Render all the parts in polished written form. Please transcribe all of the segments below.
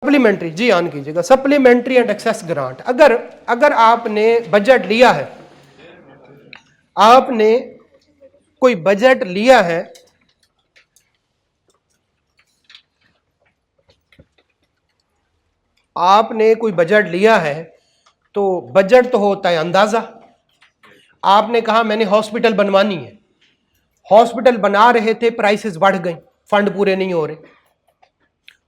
Supplementary, ji on कीजिएगा। Supplementary and access grant, अगर आपने बजट लिया है, आपने कोई बजट लिया है, आपने कोई बजट लिया है, तो बजट तो होता है अंदाजा। आपने कहा मैंने हॉस्पिटल बनवानी है, हॉस्पिटल बना रहे थे, प्राइसेस बढ़ गई, फंड पूरे नहीं हो रहे,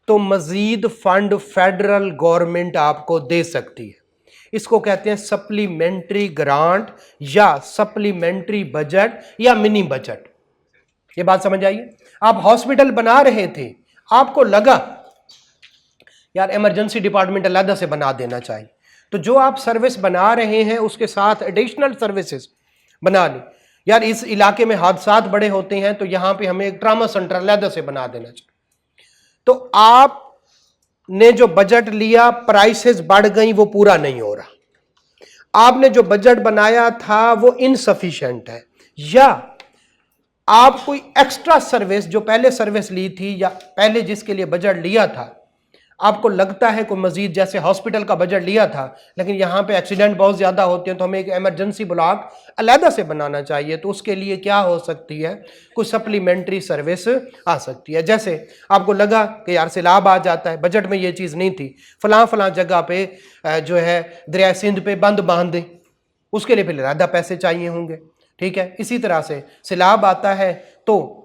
तो मजीद फंड फेडरल गवर्नमेंट आपको दे सकती है। इसको कहते हैं सप्लीमेंट्री ग्रांट या सप्लीमेंट्री बजट या मिनी बजट। ये बात समझ आइए। आप हॉस्पिटल बना रहे थे, आपको लगा यार इमरजेंसी डिपार्टमेंट अलग से बना देना चाहिए, तो जो आप सर्विस बना रहे हैं उसके साथ एडिशनल सर्विसेज बना ली। यार इस इलाके में हादसात बड़े होते हैं, तो यहां पे हमें एक ट्रामा सेंटर अलग से बना देना चाहिए। तो आपने जो बजट लिया, प्राइसेस बढ़ गई, वो पूरा नहीं हो रहा। आपने जो बजट बनाया था वो इनसफिशिएंट है, या आप कोई एक्स्ट्रा सर्विस जो पहले सर्विस ली थी या पहले जिसके लिए बजट लिया था, आपको लगता है कोई मजीद, जैसे हॉस्पिटल का बजट लिया था लेकिन यहां पे एक्सीडेंट बहुत ज्यादा होते हैं, तो हमें एक इमरजेंसी ब्लॉक अलग से बनाना चाहिए, तो उसके लिए क्या हो सकती है, कुछ सप्लीमेंट्री सर्विस आ सकती है। जैसे आपको लगा कि यार सैलाब आ जाता है, बजट में ये चीज़ नहीं थी, फलां जगह पे जो है दरिया सिंध पे बंद बांध दें, उसके लिए फिर ज़्यादा पैसे चाहिए होंगे, ठीक है। इसी तरह से सैलाब आता है तो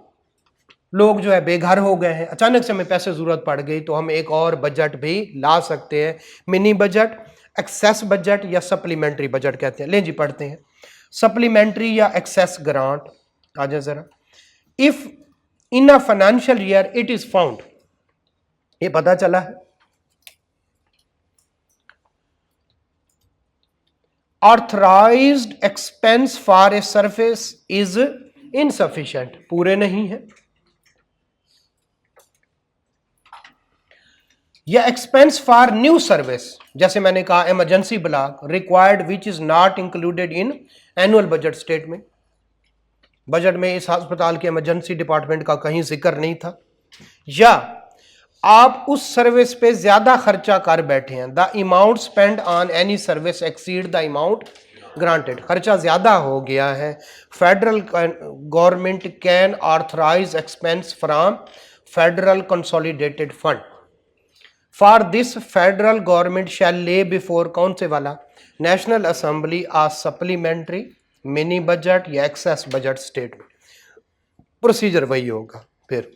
लोग जो है बेघर हो गए हैं, अचानक से हमें पैसे जरूरत पड़ गई, तो हम एक और बजट भी ला सकते हैं, मिनी बजट, एक्सेस बजट या सप्लीमेंट्री बजट कहते हैं। ले जी पढ़ते हैं, सप्लीमेंट्री या एक्सेस ग्रांट आ जाए जरा। If in a financial year it is found, ये पता चला है, authorised expense for a service is insufficient, पूरे नहीं है, या एक्सपेंस फॉर न्यू सर्विस, जैसे मैंने कहा emergency block required which is not included in annual budget statement, budget में इस अस्पताल के इमरजेंसी डिपार्टमेंट का कहीं जिक्र नहीं था, या आप उस सर्विस पे ज्यादा खर्चा कर बैठे हैं, the amount spend on any service exceed the amount granted, खर्चा ज्यादा हो गया है, federal government can authorise expense from federal consolidated fund, for this federal government shall lay before, कौन से वाला, national assembly a supplementary mini budget या excess budget statement, procedure वही होगा। फिर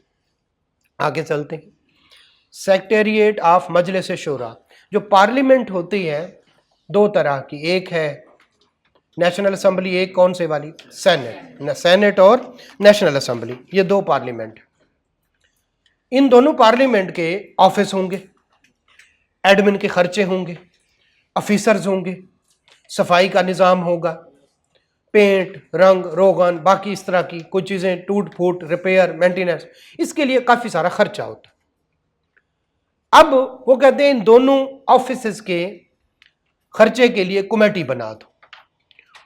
आगे चलते हैं, सेक्रेटेरिएट ऑफ मजलिस शूरा, जो पार्लियामेंट होती है दो तरह की, एक है नेशनल असेंबली, एक कौन से वाली, सेनेट, सेनेट और नेशनल असेंबली, ये दो पार्लियामेंट। इन दोनों पार्लियामेंट के ऑफिस होंगे, एडमिन के खर्चे होंगे, ऑफिसर्स होंगे, सफाई का निज़ाम होगा, पेंट रंग रोगन, बाकी इस तरह की कुछ चीज़ें, टूट फूट, रिपेयर, मेंटेनेंस, इसके लिए काफ़ी सारा खर्चा होता है। अब वो कहते हैं इन दोनों ऑफिस के खर्चे के लिए कमेटी बना दो,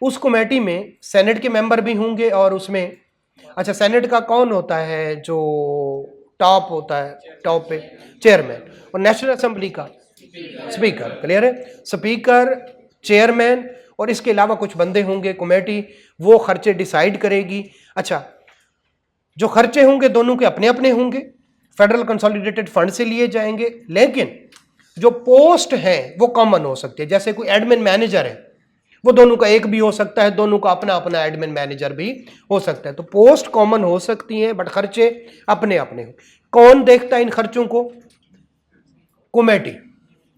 उस कमेटी में सेनेट के मेंबर भी होंगे, और उसमें अच्छा सेनेट का कौन होता है, जो टॉप होता है, टॉप पे चेयरमैन, और नेशनल असेंबली का स्पीकर, क्लियर है, स्पीकर, चेयरमैन, और इसके अलावा कुछ बंदे होंगे, कमेटी वो खर्चे डिसाइड करेगी। अच्छा, जो खर्चे होंगे दोनों के अपने अपने होंगे, फेडरल कंसोलिडेटेड फंड से लिए जाएंगे, लेकिन जो पोस्ट है वो कॉमन हो सकती है, जैसे कोई एडमिन मैनेजर है वो दोनों का एक भी हो सकता है, दोनों का अपना अपना एडमिन मैनेजर भी हो सकता है, तो पोस्ट कॉमन हो सकती हैं बट खर्चे अपने अपने हो। कौन देखता है इन खर्चों को, कमेटी,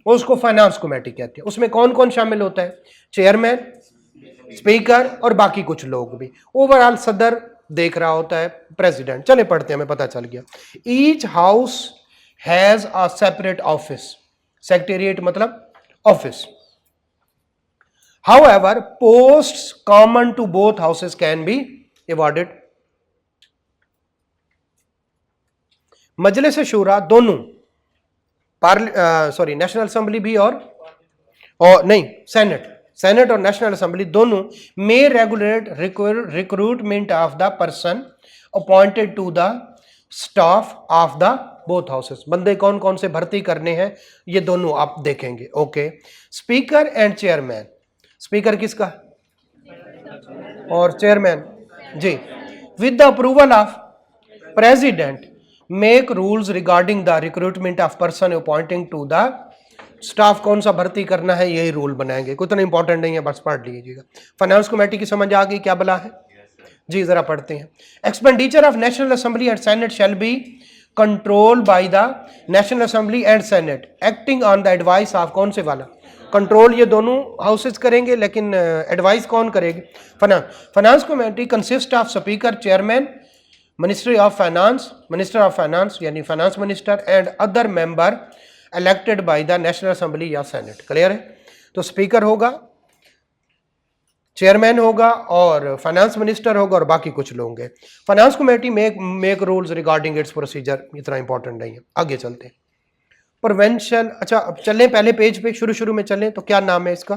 उसको फाइनेंस कमेटी कहते हैं। उसमें कौन कौन शामिल होता है, चेयरमैन, स्पीकर और बाकी कुछ लोग भी, ओवरऑल सदर देख रहा होता है, प्रेसिडेंट। चले पढ़ते हैं, हमें पता चल गया। Each house has a separate office, secretariat मतलब office, however posts common to both houses can be awarded. Majlis Shura दोनों नेशनल असेंबली भी और नहीं सेनेट और नेशनल असेंबली दोनों may regulate recruitment of the person appointed to the staff of the both houses, बंदे कौन कौन से भर्ती करने हैं ये दोनों आप देखेंगे। Okay, speaker and chairman, speaker किसका और chairman ji, with the approval of president make rules regarding the recruitment of person appointing to the staff, कौन सा भर्ती करना है यही रूल बनाएंगे, कुछ इतना इंपॉर्टेंट नहीं है, बस पढ़ लीजिएगा। फाइनेंस कमेटी की समझ आ गई क्या बला है जी, जरा पढ़ते हैं। Expenditure of national assembly and senate shall be control by the national assembly and senate acting on the advice of, कौन से वाला कंट्रोल ये दोनों हाउसेस करेंगे, लेकिन एडवाइस कौन करेगी, finance committee consist of speaker, chairman, ministry of finance, minister of finance यानी finance minister and other member elected by the national assembly या सेनेट। क्लियर है? तो स्पीकर होगा, चेयरमैन होगा और फाइनेंस मिनिस्टर होगा और बाकी कुछ लोग होंगे। Finance committee make rules regarding it's procedure, इतना इंपॉर्टेंट नहीं है। आगे चलते हैं। प्रोवेंशन, अच्छा अब चलें पहले पेज पे, शुरू में चलें तो क्या नाम है इसका,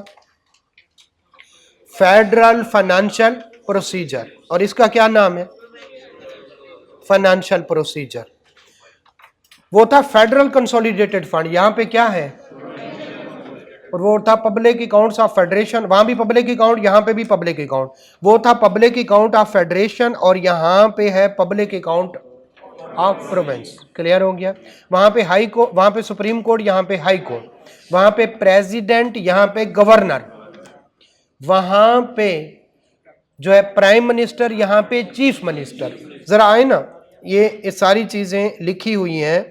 फेडरल फाइनेंशियल प्रोसीजर, और इसका क्या नाम है, फाइनेंशियल प्रोसीजर। वो था फेडरल कंसोलिडेटेड फंड, यहां पे क्या है, और वो था पब्लिक अकाउंट्स ऑफ फेडरेशन, वहां भी पब्लिक अकाउंट, यहां पे भी पब्लिक अकाउंट। वो था पब्लिक अकाउंट ऑफ फेडरेशन और यहां पे है public account of province. Clear हो गया? वहां पे हाई कोर्ट, वहां पे सुप्रीम कोर्ट, यहां पे हाई कोर्ट, वहां पे प्रेसिडेंट, यहां पे गवर्नर, वहां पे जो है प्राइम मिनिस्टर, यहां पे चीफ मिनिस्टर। जरा आए ना, ये सारी चीजें लिखी हुई हैं,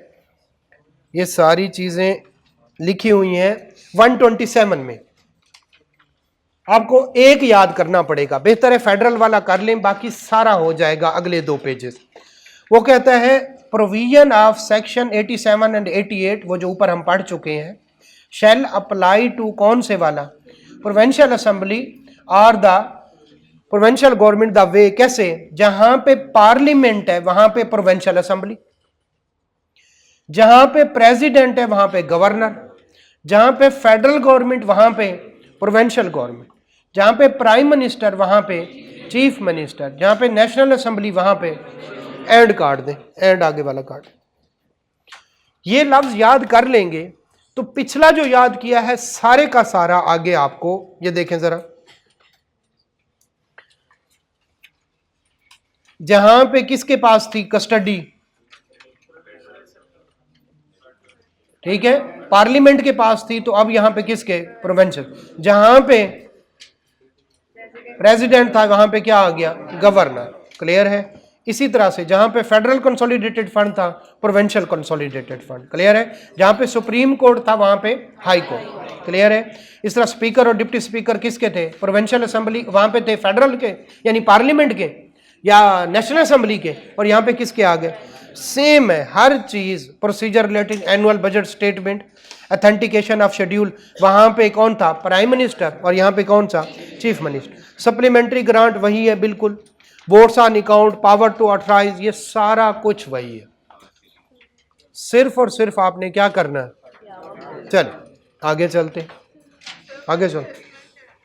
ये सारी चीजें लिखी हुई हैं 127 में। आपको एक याद करना पड़ेगा, बेहतर है फेडरल वाला कर लें, बाकी सारा हो जाएगा अगले 2 पेजेस। वो कहता है प्रोविजन ऑफ सेक्शन 87 एंड 88, वो जो ऊपर हम पढ़ चुके हैं, शैल अप्लाई टू कौन से वाला, प्रोविंशियल असेंबली और the provincial government the way, कैसे, जहां पे पार्लियामेंट है वहां पे प्रोविंशियल असेंबली, जहां पे प्रेसिडेंट है वहां पे गवर्नर, जहां पे फेडरल गवर्नमेंट वहां पे प्रोविंशियल गवर्नमेंट, जहां पे प्राइम मिनिस्टर वहां पे चीफ मिनिस्टर, जहां पे नेशनल असेंबली वहां पे, एंड काट दें, एंड आगे वाला काट। ये लफ्ज याद कर लेंगे तो पिछला जो याद किया है सारे का सारा आगे आपको, ये देखें जरा, जहां पे किसके पास थी कस्टडी, ठीक है, पार्लियामेंट के पास थी, तो अब यहां पे किसके, प्रोविंशियल। जहां पे प्रेसिडेंट था वहां पे क्या आ गया, गवर्नर। क्लियर है? इसी तरह से जहां पे फेडरल कंसोलिडेटेड फंड था, प्रोविंशियल कंसोलिडेटेड फंड। क्लियर है? जहां पे सुप्रीम कोर्ट था वहां पे हाई कोर्ट। क्लियर है? इस तरह स्पीकर और डिप्टी स्पीकर किसके थे, प्रोविंशियल असेंबली, वहां पे थे फेडरल के यानी पार्लियामेंट के या नेशनल असेंबली के, और यहां पे किसके आ गए, सेम है हर चीज। Procedure relating annual budget statement, authentication of schedule, वहां पे कौन था, प्राइम मिनिस्टर, और यहां पे कौन सा, चीफ मिनिस्टर। सप्लीमेंट्री ग्रांट वही है बिल्कुल, boards on account, power to authorise, ये सारा कुछ वही है। सिर्फ और सिर्फ आपने क्या करना है, चल आगे चलते, आगे चल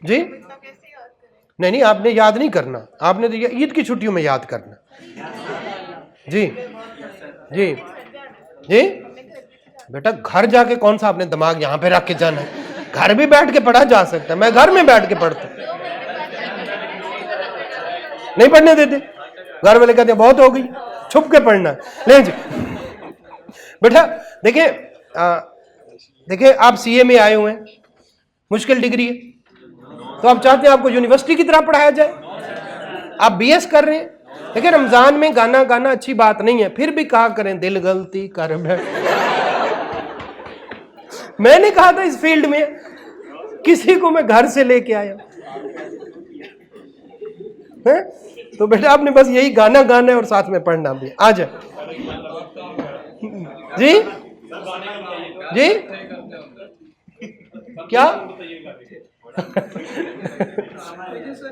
जी। नहीं नहीं, आपने याद नहीं करना, आपने तो ईद की छुट्टियों में याद करना जी जी जी। बेटा घर जाके कौन सा आपने दिमाग यहां पे रख के जाना है, घर भी बैठ के पढ़ा जा सकता है, मैं घर में बैठ के पढ़ता, नहीं पढ़ने देते, घर वाले कहते बहुत हो गई, छुप के पढ़ना। ले जी बेटा, देखिए देखिए आप सीए में आए हुए हैं, मुश्किल डिग्री है, तो आप चाहते हैं आपको यूनिवर्सिटी की तरह पढ़ाया जाए। आप बीएस कर रहे हैं, देखिए रमजान में गाना गाना अच्छी बात नहीं है, फिर भी कहा करें दिल गलती कर बैठ। मैंने कहा था इस फील्ड में किसी को मैं घर से लेके आया है? तो बेटा आपने बस यही गाना गाना है और साथ में पढ़ना भी। आ जाए जी जी, क्या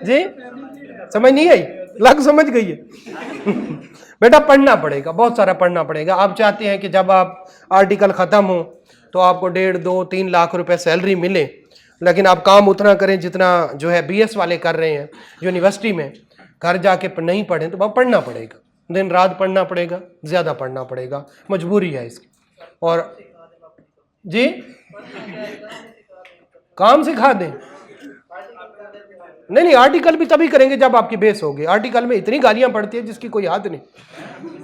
जी, समझ नहीं आई, लग समझ गई है। बेटा पढ़ना पड़ेगा, बहुत सारा पढ़ना पड़ेगा। आप चाहते हैं कि जब आप आर्टिकल खत्म हो तो आपको 1.5, 2, 3 लाख रुपए सैलरी मिले, लेकिन आप काम उतना करें जितना जो है बीएस वाले कर रहे हैं यूनिवर्सिटी में, घर जाके नहीं पढ़ें, तो वह पढ़ना पड़ेगा। दिन रात पढ़ना पड़ेगा, ज्यादा पढ़ना पड़ेगा, मजबूरी है इसकी। और जी काम सिखा दें, नहीं आर्टिकल भी तभी करेंगे जब आपकी बेस होगी। आर्टिकल में इतनी गालियां पड़ती है जिसकी कोई हद नहीं।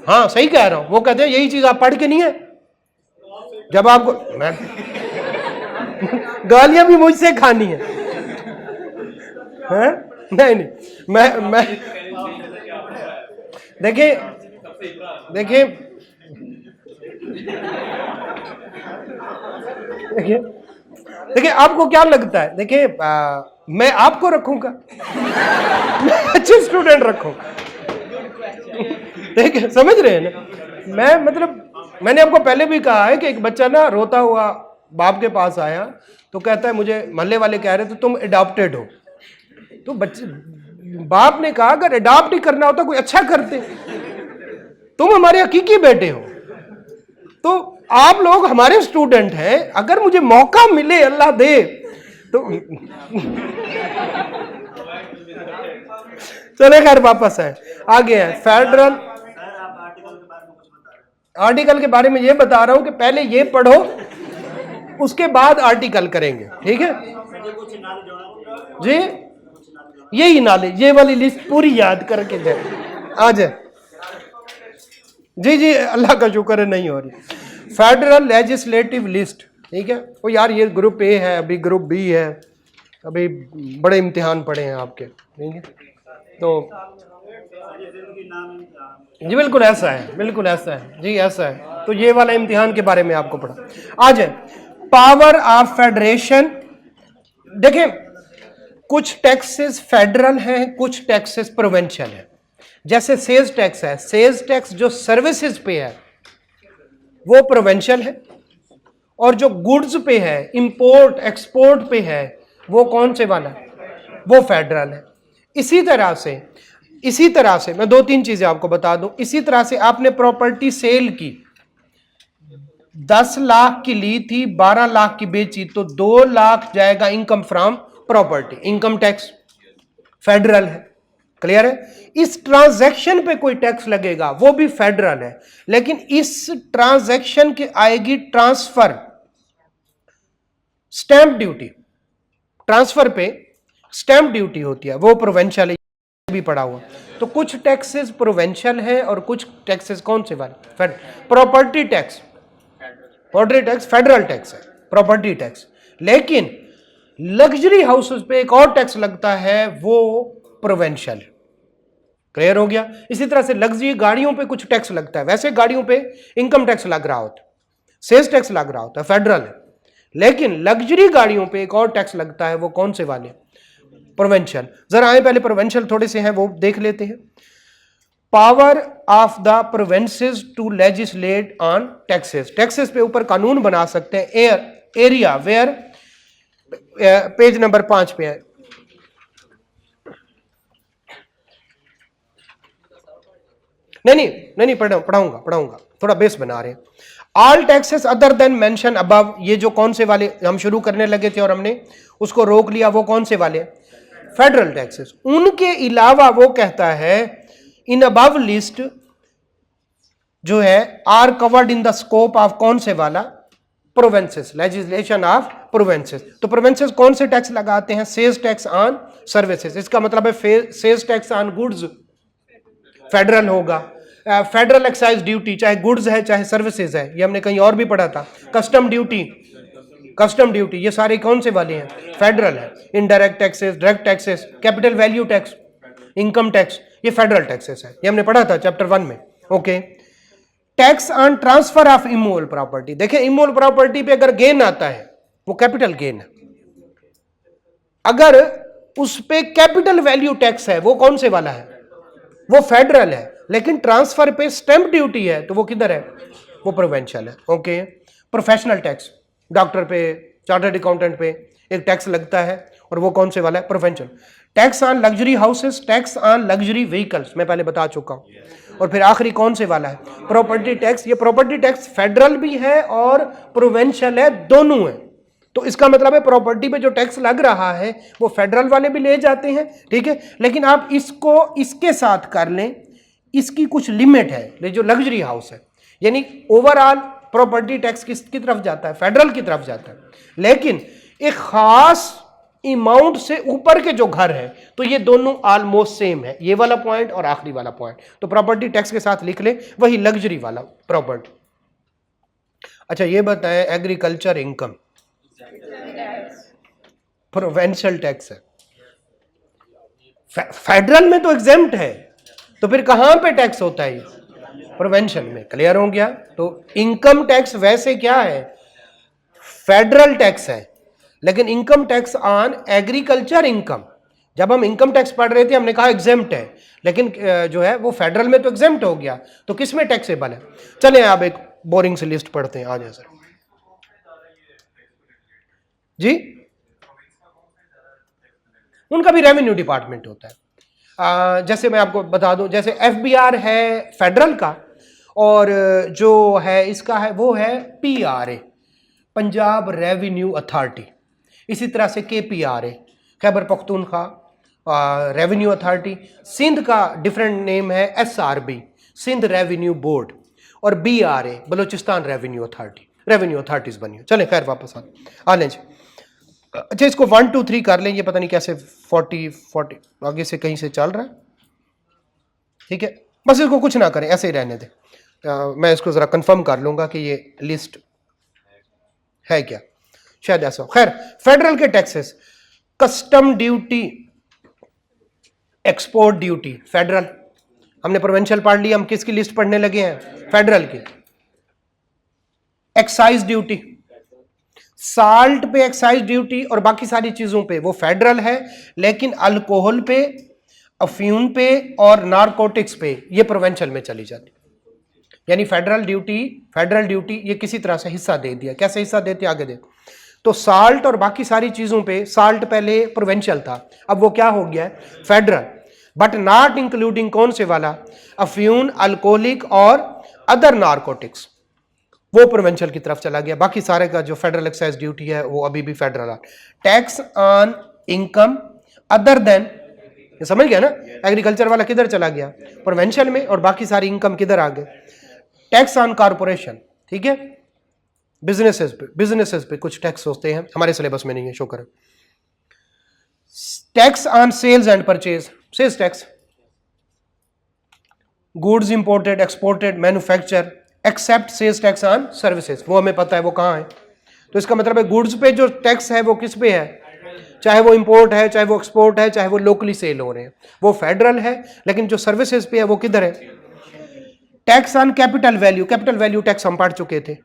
हाँ सही कह रहा हूं, वो कहते हैं यही चीज आप पढ़ के नहीं है, जब आपको मैं गालियां भी मुझसे खानी है, हैं? नहीं मैं देखिए देखिए देखिए देखिए आपको क्या लगता है, देखिए मैं आपको रखूंगा, मैं अच्छे स्टूडेंट रखूंगा, ठीक है, समझ रहे हैं ना। मैं मतलब मैंने आपको पहले भी कहा है कि एक बच्चा ना रोता हुआ बाप के पास आया तो कहता है मुझे मोहल्ले वाले कह रहे थे तुम अडॉप्टेड हो। तो बच्चे बाप ने कहा अगर अडॉप्ट ही करना होता कोई अच्छा करते, तुम हमारे हकीकी बेटे हो, तो आप लोग हमारे स्टूडेंट हैं, अगर मुझे मौका मिले अल्लाह दे तो चले खैर वापस है, आगे है फेडरल। आर्टिकल के बारे में ये बता रहा हूं कि पहले ये पढ़ो उसके बाद आर्टिकल करेंगे, ठीक है जी। यही नॉलेज, ये वाली लिस्ट पूरी याद करके दे आ जाए। जी अल्लाह का शुक्र है नहीं हो रही। फेडरल लेजिस्लेटिव लिस्ट, ठीक है। वो यार ये ग्रुप ए है, अभी ग्रुप बी है, अभी बड़े इम्तिहान पड़े हैं आपके, ठीक है। तो जी बिल्कुल ऐसा है, बिल्कुल ऐसा है जी, ऐसा है। तो ये वाला इम्तिहान के बारे में आपको पढ़ा। आ जाए पावर ऑफ फेडरेशन। देखें कुछ टैक्सेस फेडरल हैं, कुछ टैक्सेस प्रोविंशियल हैं। जैसे सेल्स टैक्स है, सेल्स टैक्स जो सर्विसेज पे है वो प्रोविंशियल है, और जो गुड्स पे है, इंपोर्ट एक्सपोर्ट पे है, वो कौन से वाला है, वो फेडरल है। इसी तरह से मैं 2-3 चीजें आपको बता दूं। इसी तरह से आपने प्रॉपर्टी सेल की, 10 लाख की ली थी, 12 लाख की बेची, तो 2 लाख जाएगा income from property, income tax federal है। क्लियर है। इस ट्रांजैक्शन पे कोई टैक्स लगेगा वो भी फेडरल है, लेकिन इस ट्रांजैक्शन की आएगी ट्रांसफर स्टैंप ड्यूटी, ट्रांसफर पे स्टैंप ड्यूटी होती है, वो प्रोविंशियल भी पड़ा हुआ। तो कुछ टैक्सेस प्रोविंशियल है और कुछ टैक्सेस कौन से वाले, property tax, property tax federal tax है, प्रॉपर्टी टैक्स। लेकिन लग्जरी हाउसेस पे एक और टैक्स लगता है, वो प्रोविंशियल। क्लियर हो गया। इसी तरह से लग्जरी गाड़ियों पे कुछ टैक्स लगता है, वैसे गाड़ियों पे इनकम टैक्स लग रहा होता है, सेल्स टैक्स लग रहा होता है, फेडरल है। लेकिन लग्जरी गाड़ियों पे एक और टैक्स लगता है, वो कौन से वाले, प्रोविंशियल। जरा आए पहले प्रोविंशियल थोड़े से हैं वो देख लेते हैं। Power of the provinces to legislate on taxes, taxes पे ऊपर कानून बना सकते हैं। एरिया वेयर, पेज नंबर 5 पे है। नहीं पढ़ाऊंगा, थोड़ा बेस बना रहे हैं। All taxes other than mention above, ये जो कौन से वाले हम शुरू करने लगे थे और हमने उसको रोक लिया, वो कौन से वाले, फेडरल टैक्सेस। उनके अलावा वो कहता है इन अबव लिस्ट जो है are covered in the scope of कौन से वाला, प्रोविंसेस, लेजिस्लेशन ऑफ प्रोविंसेस। तो प्रोविंसेस कौन से टैक्स लगाते हैं, सेल्स टैक्स ऑन सर्विसेज। इसका मतलब है sales tax on goods federal होगा, फेडरल एक्साइज ड्यूटी चाहे गुड्स है चाहे सर्विसेज है, ये हमने कहीं और भी पढ़ा था। कस्टम ड्यूटी, ये सारे कौन से वाले हैं, फेडरल है। Indirect taxes, direct taxes, capital value tax, income tax, ये फेडरल टैक्सेस है, ये हमने पढ़ा था चैप्टर 1 में। Okay. Tax on transfer of immovable property, देखिए इमूवेबल प्रॉपर्टी पे अगर गेन आता है वो कैपिटल गेन है, अगर उस पे कैपिटल वैल्यू टैक्स है वो कौन से वाला है, वो फेडरल है। लेकिन ट्रांसफर पे स्टैंप ड्यूटी है तो वो किधर है, वो प्रोविंशियल है। ओके। प्रोफेशनल टैक्स, डॉक्टर पे, चार्टर्ड अकाउंटेंट पे एक टैक्स लगता है और वो कौन से वाला है, provincial. Tax on luxury houses, tax on luxury vehicles, मैं पहले बता चुका हूं। और फिर आखिरी कौन से वाला है, प्रॉपर्टी टैक्स। ये प्रॉपर्टी टैक्स फेडरल भी है और प्रोविंशियल है, दोनों है। तो इसका मतलब है प्रॉपर्टी पे जो टैक्स लग रहा है वो फेडरल वाले भी ले जाते हैं, ठीक है। लेकिन आप इसको इसके साथ कर लें, इसकी कुछ लिमिट है, ये जो लग्जरी हाउस है, यानी ओवरऑल प्रॉपर्टी टैक्स किसकी तरफ जाता है, फेडरल की तरफ जाता है, लेकिन एक खास अमाउंट से ऊपर के जो घर है तो ये दोनों ऑलमोस्ट सेम है, ये वाला पॉइंट और आखिरी वाला पॉइंट, तो प्रॉपर्टी टैक्स के साथ लिख ले वही लग्जरी वाला प्रॉपर्टी। अच्छा ये बताएं, एग्रीकल्चर इनकम प्रोविंशियल टैक्स है, फेडरल में तो एग्जेम्प्ट है, तो फिर कहां पे टैक्स होता है, प्रोविंशियल में। क्लियर हो गया? तो इनकम टैक्स वैसे क्या है, फेडरल टैक्स है, लेकिन income tax on agriculture income, जब हम इनकम टैक्स पढ़ रहे थे हमने कहा एग्जेम्प्ट है, लेकिन जो है वो फेडरल में तो एग्जेम्प्ट हो गया, तो किस में टैक्सेबल है। चले आप एक बोरिंग सी लिस्ट पढ़ते हैं, आ जाए सर जी। उनका भी रेवेन्यू डिपार्टमेंट होता है। जैसे मैं आपको बता दूं, जैसे एफबीआर है फेडरल का, और जो है इसका है वो है पीआरए, पंजाब रेवेन्यू अथॉरिटी। इसी तरह से केपीआरए, खैबर पख्तूनख्वा रेवेन्यू अथॉरिटी। सिंध का डिफरेंट नेम है एसआरबी, सिंध रेवेन्यू बोर्ड, और BRA Balochistan revenue authority, revenue authorities बनी हो। चले खैर वापस आ लें। अच्छा इसको 1 2 3 कर लें, ये पता नहीं कैसे 40 आगे से कहीं से चल रहा है, ठीक है, बस इसको कुछ ना करें, ऐसे ही रहने दें। मैं इसको जरा कंफर्म कर लूंगा कि ये लिस्ट है क्या, शायद ऐसा हो। खैर फेडरल के taxes, custom duty, export duty federal, हमने प्रोविंशियल पढ़ लिया, हम किसकी लिस्ट पढ़ने लगे हैं, फेडरल की। एक्साइज ड्यूटी, साल्ट पे एक्साइज ड्यूटी और बाकी सारी चीजों पे वो फेडरल है, लेकिन अल्कोहल पे, अफ्यूम पे और नारकोटिक्स पे ये प्रोविंशियल में चली जाती। यानी फेडरल ड्यूटी ये किसी तरह से हिस्सा दे दिया। कैसे हिस्सा देते आगे देख। तो साल्ट और बाकी सारी चीजों पे, साल्ट पहले प्रोविंशियल था, अब वो क्या हो गया है, फेडरल, बट नॉट इंक्लूडिंग कौन से वाला, अफ्यूम, अल्कोहलिक और अदर नारकोटिक्स, वो प्रोविंशियल की तरफ चला गया। बाकी सारे का जो फेडरल एक्साइज ड्यूटी है वो अभी भी फेडरल है। Tax on income other than, ये समझ गया ना, एग्रीकल्चर वाला किधर चला गया, प्रोविंशियल में, और बाकी सारी इनकम किधर आ गए, टैक्स ऑन कॉर्पोरेशन, ठीक है, बिजनेसेस पे कुछ टैक्स होते हैं, हमारे सिलेबस में नहीं है, शो करें। Tax on sales and purchase, sales tax, goods imported, exported, manufacture, except sales tax on services, वो हमें पता है वो कहां है। तो इसका मतलब है गुड्स पे जो टैक्स है वो किस पे है, चाहे वो इंपोर्ट है, चाहे वो एक्सपोर्ट है, चाहे वो लोकली सेल हो रहे हैं, वो फेडरल है, लेकिन जो सर्विसेज पे है वो किधर है। Tax on capital value, capital value tax हम पढ़ चुके थे।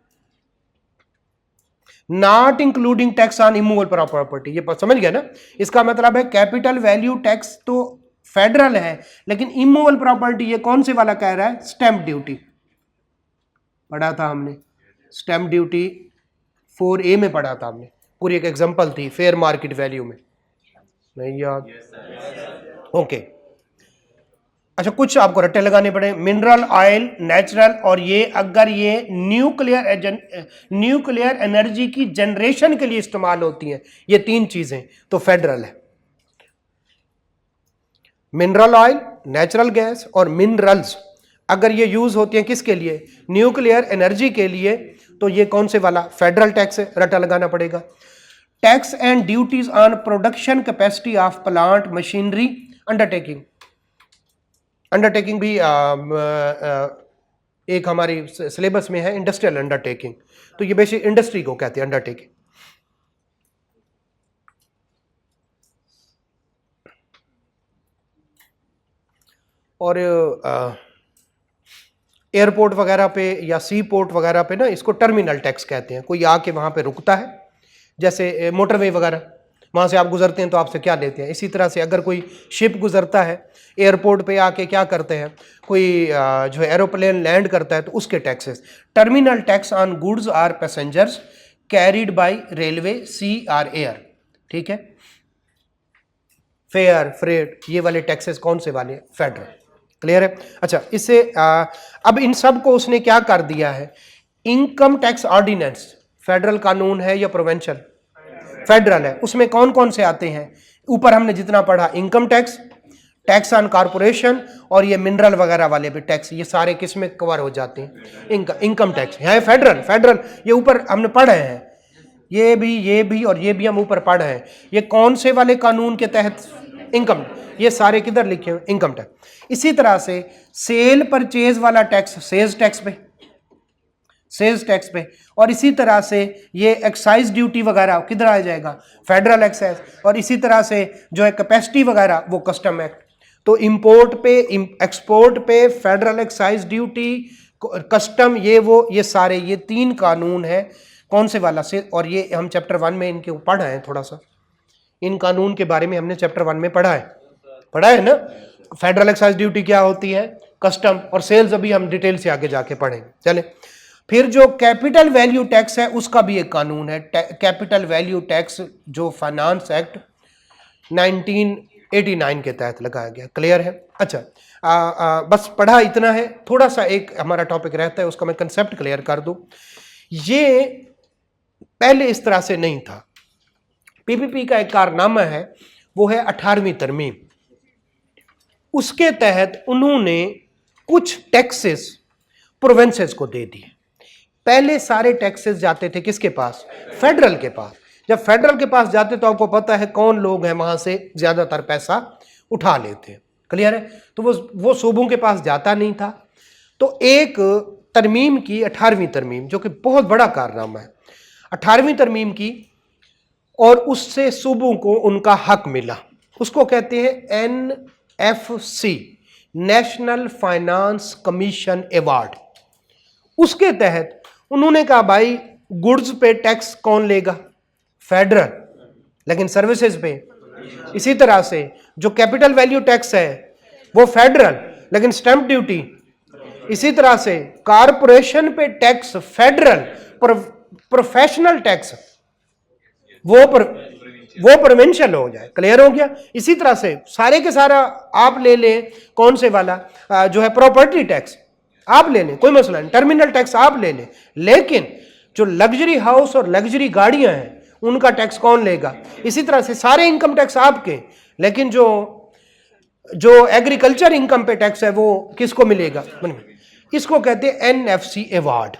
Not including tax on immovable property, ये समझ गया ना। इसका मतलब है कैपिटल वैल्यू टैक्स तो फेडरल है, लेकिन इमूवेबल प्रॉपर्टी ये कौन से वाला कह रहा है, स्टैंप ड्यूटी पढ़ा था हमने, स्टैंप ड्यूटी 4A में पढ़ा था हमने, पूरी एक एग्जांपल थी फेयर मार्केट वैल्यू में, नहीं याद, ओके। अच्छा कुछ आपको रट्टे लगाने पड़े, मिनरल ऑयल, नेचुरल, और ये अगर ये न्यूक्लियर एनर्जी की जनरेशन के लिए इस्तेमाल होती हैं, ये 3 चीजें, तो फेडरल है। मिनरल ऑयल, नेचुरल गैस और मिनरल्स अगर ये यूज होती हैं किसके लिए, न्यूक्लियर एनर्जी के लिए, तो ये कौन से वाला, फेडरल टैक्स है, रट्टा लगाना पड़ेगा। Tax and duties on production capacity of plant machinery undertaking, undertaking भी एक हमारी सिलेबस में है, इंडस्ट्रियल अंडरटेकिंग, तो ये बेसिक इंडस्ट्री को कहते हैं अंडरटेकिंग। और एयरपोर्ट वगैरह पे या सी पोर्ट वगैरह पे ना इसको टर्मिनल टैक्स कहते हैं, कोई आके वहां पे रुकता है, जैसे मोटरवे वगैरह, वहां से आप गुजरते हैं तो आपसे क्या लेते हैं। इसी तरह से अगर कोई शिप गुजरता है एयरपोर्ट पे आके क्या करते हैं, कोई जो एरोप्लेन लैंड करता है तो उसके taxes. Terminal tax on goods or passengers carried by railway, sea or air, ठीक है। फेयर, फ्रेट, ये वाले टैक्सेस कौन से वाले, फेडरल, क्लियर है। अच्छा इससे अब इन सब को उसने क्या कर दिया है, इनकम टैक्स ऑर्डिनेंस फेडरल कानून है या प्रोविंशियल, फेडरल है, उसमें कौन कौन से आते हैं, ऊपर हमने जितना पढ़ा, income tax, tax on corporation और ये मिनरल वगैरह वाले भी टैक्स, ये सारे किस में कवर हो जाते हैं? इनकम टैक्स है। फेडरल ये ऊपर हमने पढ़े हैं, ये भी और ये भी हम ऊपर पढ़े हैं। ये कौन से वाले कानून के तहत? इनकम, ये सारे किधर लिखे हुए? Income tax. इसी तरह से सेल परचेज वाला टैक्स सेल्स टैक्स पे, और इसी तरह से ये एक्साइज ड्यूटी वगैरह किधर आ जाएगा? Federal excise. और इसी तरह से जो है कैपेसिटी वगैरह वो कस्टम एक्ट। तो इंपोर्ट पे, एक्सपोर्ट पे फेडरल एक्साइज ड्यूटी, कस्टम, ये सारे ये 3 कानून है। कौन से वाला से? और ये हम चैप्टर 1 में इनके पढ़ा है, थोड़ा सा इन कानून के बारे में हमने चैप्टर 1 में पढ़ा है ना। फेडरल एक्साइज ड्यूटी क्या होती है, कस्टम, और सेल्स अभी हम डिटेल से आगे जाके पढ़ेंगे। चले, फिर जो कैपिटल वैल्यू टैक्स है उसका भी एक कानून है। कैपिटल वैल्यू टैक्स जो फाइनेंस एक्ट 1989 के तहत लगाया गया। क्लियर है? अच्छा, बस पढ़ा इतना है। थोड़ा सा एक हमारा टॉपिक रहता है, उसका मैं कंसेप्ट क्लियर कर दूं। ये पहले इस तरह से नहीं था। पीपीपी का एक कारनामा है, वो है 18वीं तरमीम। उसके तहत उन्होंने कुछ टैक्सेस प्रोविंसेस को दे दिए। पहले सारे टैक्सेस जाते थे किसके पास? फेडरल के पास। जब फेडरल के पास जाते तो आपको पता है कौन लोग हैं वहां से ज्यादातर पैसा उठा लेते। क्लियर है? तो वो सूबों के पास जाता नहीं था। तो एक तरमीम की, 18वीं तरमीम, जो कि बहुत बड़ा कारनामा है, 18वीं तरमीम की, और उससे सूबों को उनका हक मिला। उसको कहते हैं NFC, national finance commission award. उसके तहत उन्होंने कहा भाई गुड्स पे टैक्स कौन लेगा? फेडरल, लेकिन सर्विसेज पे। इसी तरह से जो कैपिटल वैल्यू टैक्स है वो फेडरल, लेकिन स्टैंप ड्यूटी। इसी तरह से कारपोरेशन पे टैक्स फेडरल, प्रोफेशनल टैक्स वो प्रोविंशियल हो जाए। क्लियर हो गया? इसी तरह से सारे के सारा आप ले लें, कौन से वाला जो है प्रॉपर्टी टैक्स आप ले लें, कोई मसला नहीं, टर्मिनल टैक्स आप ले लें, लेकिन जो लग्जरी हाउस और लग्जरी गाड़ियां हैं उनका टैक्स कौन लेगा? इसी तरह से सारे इनकम टैक्स आपके, लेकिन जो एग्रीकल्चर इनकम पे टैक्स है वो किसको मिलेगा? इसको कहते हैं NFC अवार्ड।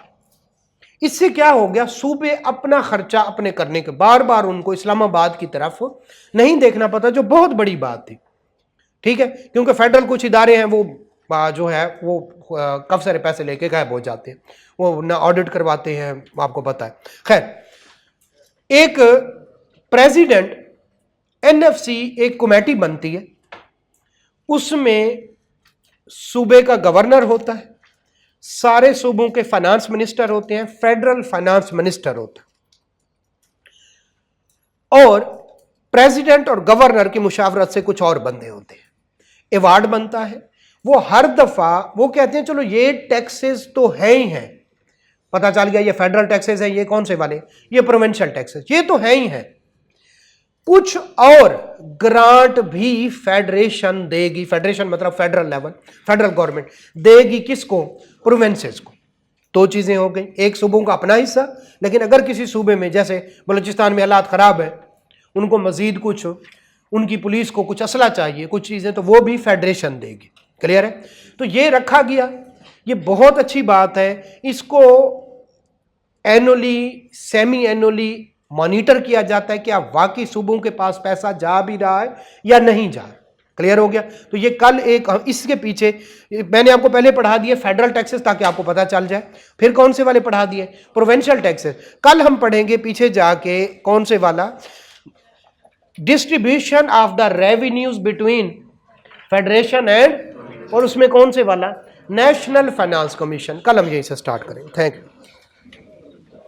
इससे क्या हो गया? सूबे अपना खर्चा अपने करने के, बार बार उनको इस्लामाबाद की तरफ नहीं देखना पड़ता, जो बहुत बड़ी बात थी। ठीक है? क्योंकि फेडरल कुछ इदारे हैं वो जो है वो काफी सारे पैसे लेके गायब हो जाते हैं, वो ना ऑडिट करवाते हैं, आपको पता है। खैर, एक प्रेसिडेंट NFC एक कमेटी बनती है, उसमें सूबे का गवर्नर होता है, सारे सूबों के फाइनेंस मिनिस्टर होते हैं, फेडरल फाइनेंस मिनिस्टर होता है, और प्रेसिडेंट और गवर्नर की मुशावरत से कुछ और बंदे होते हैं। अवार्ड बनता है, वो हर दफा वो कहते हैं चलो ये टैक्सेस तो है ही हैं, पता चल गया ये फेडरल टैक्सेस है, ये कौन से वाले? ये प्रोविंशियल टैक्सेस, ये तो है ही है। कुछ और ग्रांट भी फेडरेशन देगी, फेडरेशन मतलब फेडरल लेवल, फेडरल गवर्नमेंट देगी किसको? प्रोविंसेस को। 2 चीजें हो गई, एक सूबों का अपना हिस्सा, लेकिन अगर किसी सूबे में जैसे बलूचिस्तान में हालात खराब है, उनको मजीद कुछ, उनकी पुलिस को कुछ असला चाहिए, कुछ चीजें, तो वो भी फेडरेशन देगी। क्लियर है? तो ये रखा गया, ये बहुत अच्छी बात है। इसको एनुअली, सेमी एनुअली मॉनिटर किया जाता है कि आप वाकई सूबों के पास पैसा जा भी रहा है या नहीं जा रहा। क्लियर हो गया? तो ये कल एक, इसके पीछे मैंने आपको पहले पढ़ा दिए फेडरल टैक्सेस ताकि आपको पता चल जाए, फिर कौन से वाले पढ़ा दिए? Provincial taxes. कल हम पढ़ेंगे पीछे जाके कौन से वाला? Distribution of the revenues between federation and, और उसमें कौन से वाला? National finance commission. कल हम यहीं से स्टार्ट करेंगे। Thank you.